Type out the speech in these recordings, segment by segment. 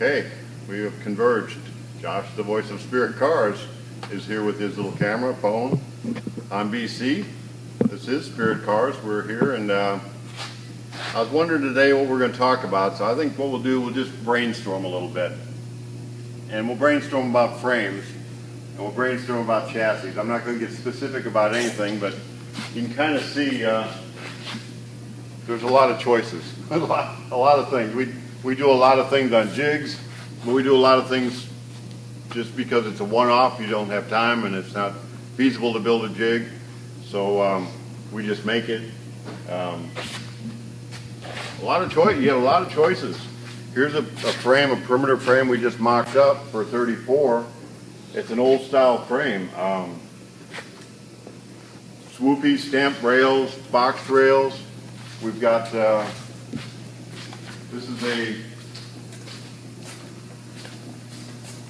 Okay, we have converged. Josh, the voice of Spirit Cars, is here with his little camera, phone, on BC. This is Spirit Cars. We're here, and I was wondering today what we're going to talk about, so I think what we'll do, we'll just brainstorm a little bit. And we'll brainstorm about frames, and we'll brainstorm about chassis. I'm not going to get specific about anything, but you can kind of see there's a lot of choices, a lot of things. We do a lot of things on jigs, but we do a lot of things just because it's a one-off. You don't have time, and it's not feasible to build a jig, so we just make it. A lot of choice. You have a lot of choices. Here's a frame, a perimeter frame we just mocked up for 34. It's an old style frame. Swoopy stamped rails, box rails. We've got, this is a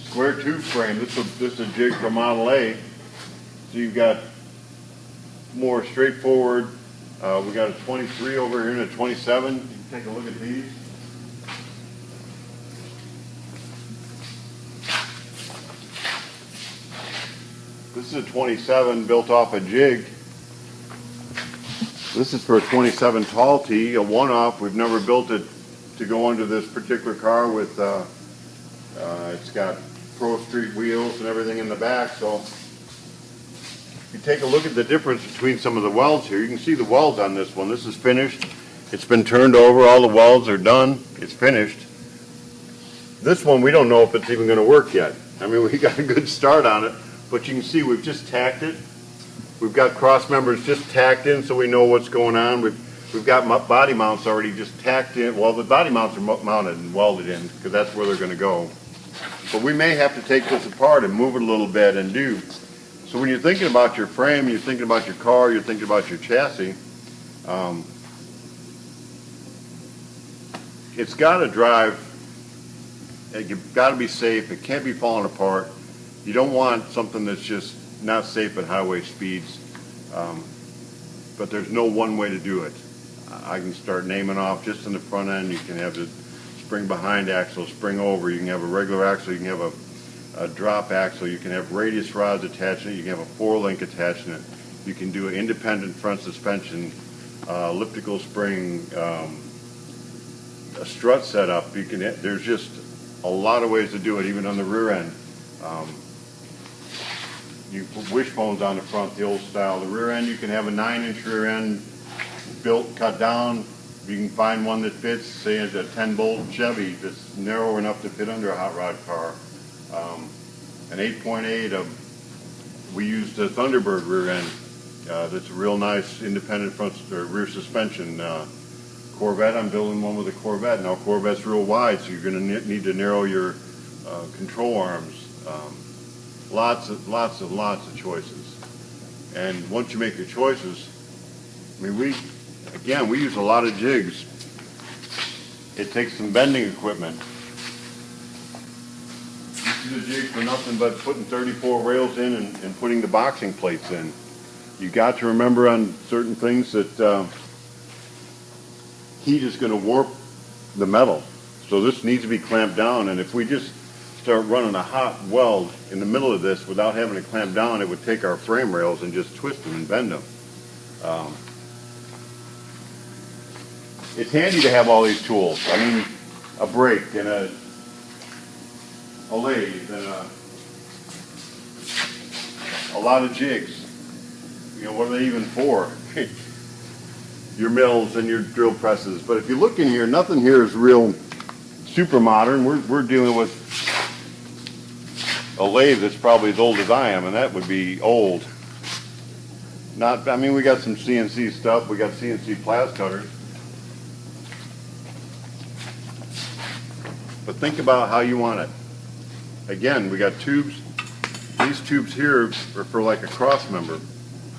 square tube frame. This is a jig from Model A. So you've got more straightforward. We got a 23 over here and a 27. You can take a look at these. This is a 27 built off a jig. This is for a 27 tall T, a one-off. We've never built it to go under this particular car with, it's got Pro Street wheels and everything in the back. So if you take a look at the difference between some of the welds here, you can see the welds on this one. This is finished. It's been turned over. All the welds are done. It's finished. This one, we don't know if it's even going to work yet. I mean, we got a good start on it, but you can see we've just tacked it. We've got cross members just tacked in so we know what's going on. We've got body mounts already just tacked in. Well, the body mounts are mounted and welded in because that's where they're going to go. But we may have to take this apart and move it a little bit and do. So when you're thinking about your frame, you're thinking about your car, you're thinking about your chassis, it's got to drive. You've got to be safe. It can't be falling apart. You don't want something that's just not safe at highway speeds, but there's no one way to do it. I can start naming off just in the front end. You can have the spring behind axle, spring over. You can have a regular axle. You can have a drop axle. You can have radius rods attaching it. You can have a 4-link attaching it. You can do an independent front suspension, elliptical spring, a strut setup. You can. There's just a lot of ways to do it, even on the rear end. You put wishbones on the front, the old style. The rear end, you can have a 9-inch rear end built, cut down. You can find one that fits, say, as a 10-bolt Chevy that's narrow enough to fit under a hot rod car. An 8.8, we used a Thunderbird rear end. That's a real nice independent front or rear suspension. Corvette, I'm building one with a Corvette. Now, Corvette's real wide, so you're going to need to narrow your control arms. Lots of choices. And once you make your choices, I mean, we use a lot of jigs. It takes some bending equipment. This is a jig for nothing but putting 34 rails in and putting the boxing plates in. You got to remember on certain things that heat is going to warp the metal. So this needs to be clamped down, and if we just start running a hot weld in the middle of this without having to clamp down, it would take our frame rails and just twist them and bend them. It's handy to have all these tools. I mean, a brake and a lathe and a lot of jigs. You know, what are they even for? Your mills and your drill presses. But if you look in here, nothing here is real super modern. We're dealing with a lathe that's probably as old as I am, and that would be old. I mean, we got some CNC stuff. We got CNC plas cutters. But think about how you want it. Again, we got tubes. These tubes here are for like a cross member.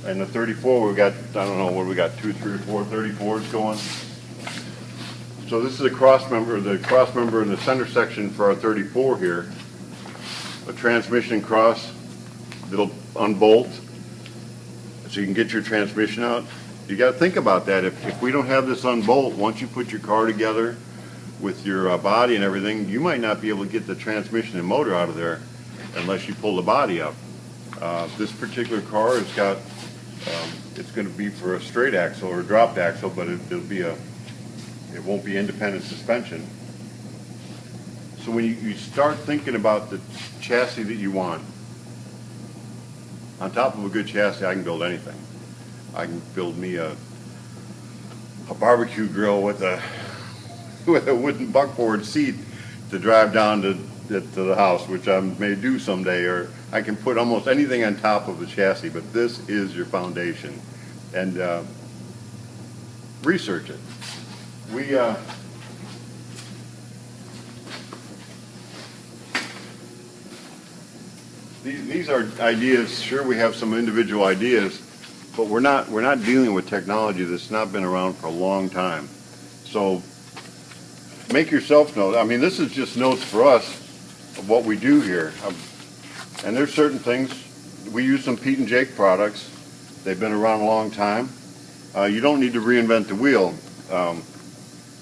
And the 34, we got, I don't know, what we got, 2, 3, 4 34s going. So this is a cross member, the cross member in the center section for our 34 here. A transmission cross that'll unbolt so you can get your transmission out. You got to think about that. If we don't have this unbolt, once you put your car together, with your body and everything, you might not be able to get the transmission and motor out of there unless you pull the body up. This particular car has got, it's going to be for a straight axle or a dropped axle, but it won't be independent suspension. So when you start thinking about the chassis that you want, on top of a good chassis, I can build anything. I can build me a barbecue grill with a wooden buckboard seat to drive down to the house, which I may do someday, or I can put almost anything on top of the chassis, but this is your foundation. And research it. These are ideas. Sure, we have some individual ideas, but we're not dealing with technology that's not been around for a long time. So make yourself note. I mean, this is just notes for us of what we do here. And there's certain things. We use some Pete and Jake products. They've been around a long time. You don't need to reinvent the wheel.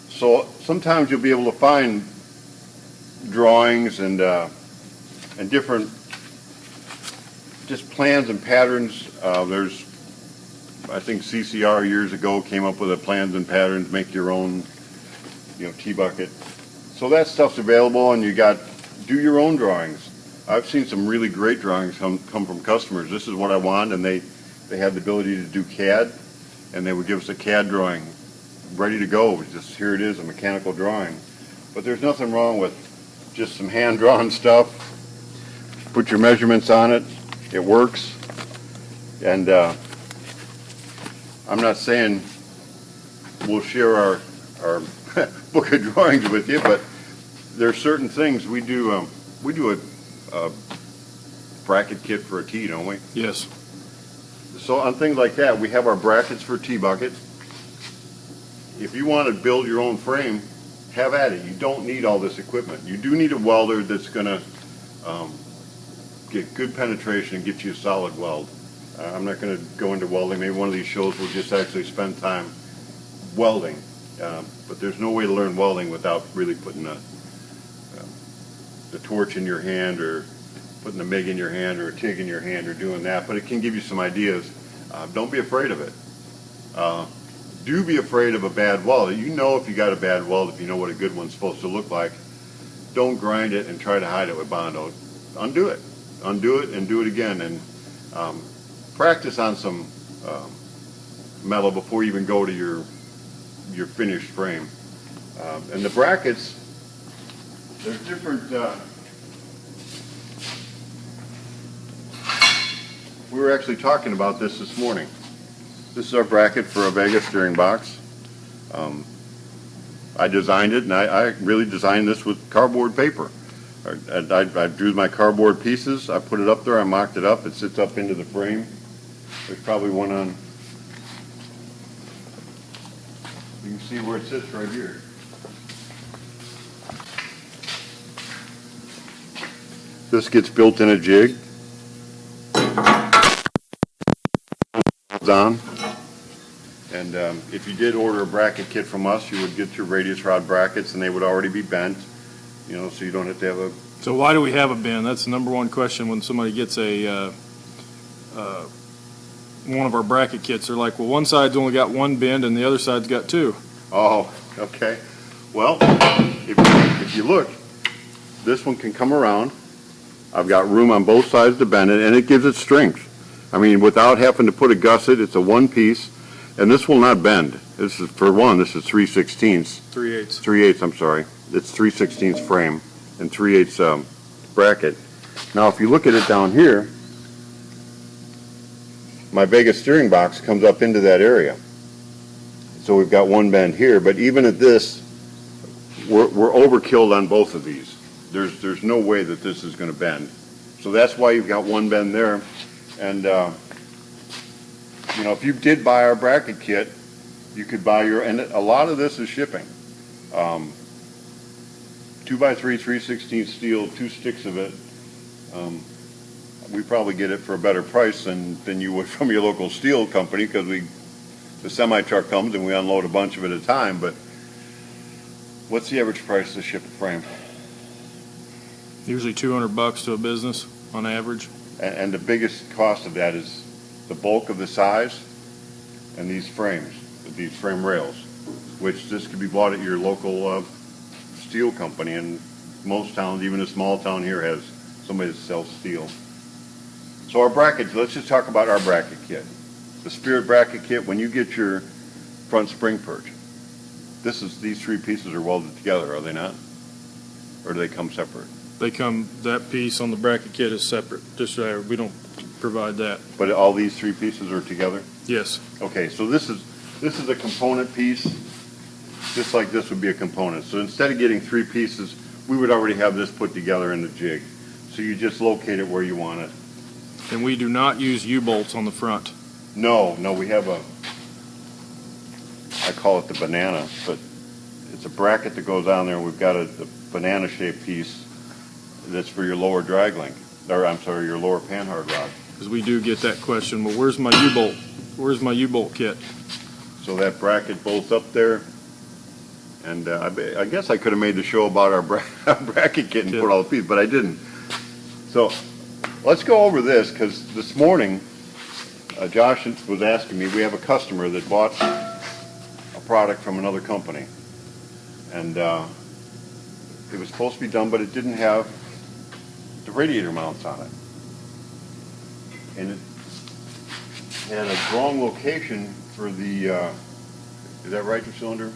So sometimes you'll be able to find drawings and different just plans and patterns. There's, I think CCR years ago came up with a plans and patterns, make your own, T-bucket. So that stuff's available, and you got, do your own drawings. I've seen some really great drawings come from customers. This is what I want, and they had the ability to do CAD, and they would give us a CAD drawing ready to go. Just here it is, a mechanical drawing. But there's nothing wrong with just some hand-drawn stuff. Put your measurements on it. It works. And I'm not saying we'll share our book of drawings with you, but there are certain things we do. We do a bracket kit for a T, don't we? Yes. So on things like that, we have our brackets for T-bucket. If you want to build your own frame, have at it. You don't need all this equipment. You do need a welder that's going to get good penetration and get you a solid weld. I'm not going to go into welding. Maybe one of these shows we'll just actually spend time welding. But there's no way to learn welding without really putting the torch in your hand, or putting a MIG in your hand, or a TIG in your hand, or doing that. But it can give you some ideas. Don't be afraid of it. Do be afraid of a bad weld. You know if you got a bad weld, if you know what a good one's supposed to look like. Don't grind it and try to hide it with Bondo. Undo it. Undo it and do it again. And practice on some metal before you even go to your finished frame. And the brackets, there's different. We were actually talking about this morning. This is our bracket for a Vega steering box. I designed it, and I really designed this with cardboard paper. I drew my cardboard pieces, I put it up there, I mocked it up, it sits up into the frame. There's probably one on, you can see where it sits right here. This gets built in a jig. On. And if you did order a bracket kit from us, you would get your radius rod brackets, and they would already be bent, so you don't have to have a... So why do we have a bend? That's the number one question when somebody gets one of our bracket kits. They're like, well, one side's only got one bend and the other side's got two. Oh, okay. Well, if you look, this one can come around. I've got room on both sides to bend it, and it gives it strength. I mean, without having to put a gusset, it's a one piece, and this will not bend. This is, for one, this is 3/16. 3/8. 3/8, I'm sorry. It's 3/16 frame and 3/8 bracket. Now, if you look at it down here, my Vega steering box comes up into that area. So we've got one bend here, but even at this, we're overkilled on both of these. There's no way that this is going to bend. So that's why you've got one bend there. And if you did buy our bracket kit, you could buy and a lot of this is shipping. 2x3, 3/16 steel, 2 sticks of it. We probably get it for a better price than you would from your local steel company, because the semi truck comes and we unload a bunch of it at a time. But What's the average price to ship a frame? Usually $200 to a business on average. And the biggest cost of that is the bulk of the size and these frames, these frame rails, which this could be bought at your local steel company. And most towns, even a small town here, has somebody that sells steel. So our brackets, let's just talk about our bracket kit. The Spirit bracket kit, when you get your front spring perch, these three pieces are welded together, are they not? Or do they come separate? They come, that piece on the bracket kit is separate. Just we don't provide that. But all these three pieces are together? Yes. Okay, so this is a component piece, just like this would be a component. So instead of getting three pieces, we would already have this put together in the jig. So you just locate it where you want it. And we do not use U-bolts on the front. No, we have I call it the banana, but it's a bracket that goes on there. We've got a banana-shaped piece that's for your lower drag link, or I'm sorry, your lower panhard rod. Because we do get that question, well, where's my U-bolt? Where's my U-bolt kit? So that bracket bolts up there, and I guess I could have made the show about our bracket kit and put all the pieces, but I didn't. So let's go over this, because this morning Josh was asking me, we have a customer that bought a product from another company, and it was supposed to be done, but it didn't have the radiator mounts on it. And it had a wrong location for the, is that right, the cylinder?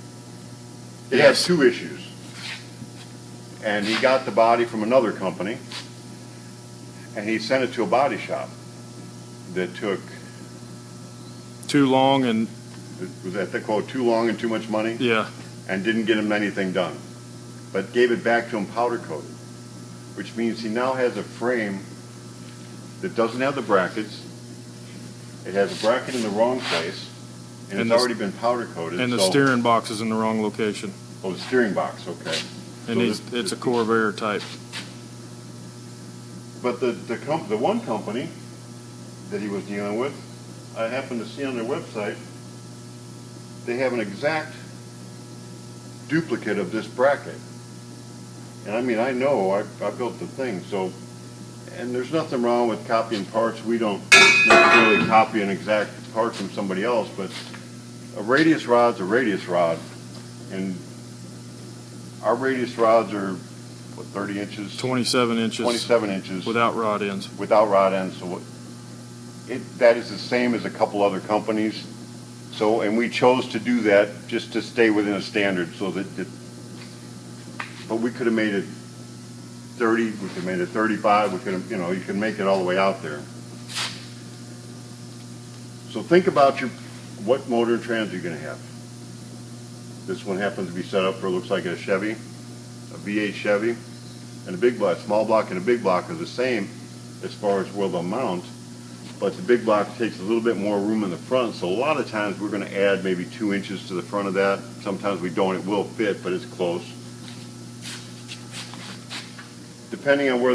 It Yes. has two issues. And he got the body from another company, and he sent it to a body shop that took, Too long and, was that the quote, too long and too much money? yeah. And didn't get him anything done, but gave it back to him powder coated, which means he now has a frame that doesn't have the brackets. It has a bracket in the wrong place, and it's already been powder coated. And the steering box is in the wrong location. Oh, the steering box, okay. And So it's a Corvair type. But the one company that he was dealing with, I happened to see on their website, they have an exact duplicate of this bracket. And I mean, I know, I built the thing, so, and there's nothing wrong with copying parts. We don't necessarily copy an exact part from somebody else, but a radius rod's a radius rod. And our radius rods are, what, 30 inches? 27 inches. 27 inches. Without rod ends. Without rod ends, so that is the same as a couple other companies. So, and we chose to do that just to stay within a standard, so that, but we could have made it 30, we could have made it 35, we could have, you can make it all the way out there. So think about what motor and trans you're gonna have. This one happens to be set up for, looks like a Chevy, a V8 Chevy, and a big block, small block and a big block are the same as far as where they'll mount. But the big block takes a little bit more room in the front, so a lot of times we're going to add maybe 2 inches to the front of that. Sometimes we don't, it will fit, but it's close. Depending on where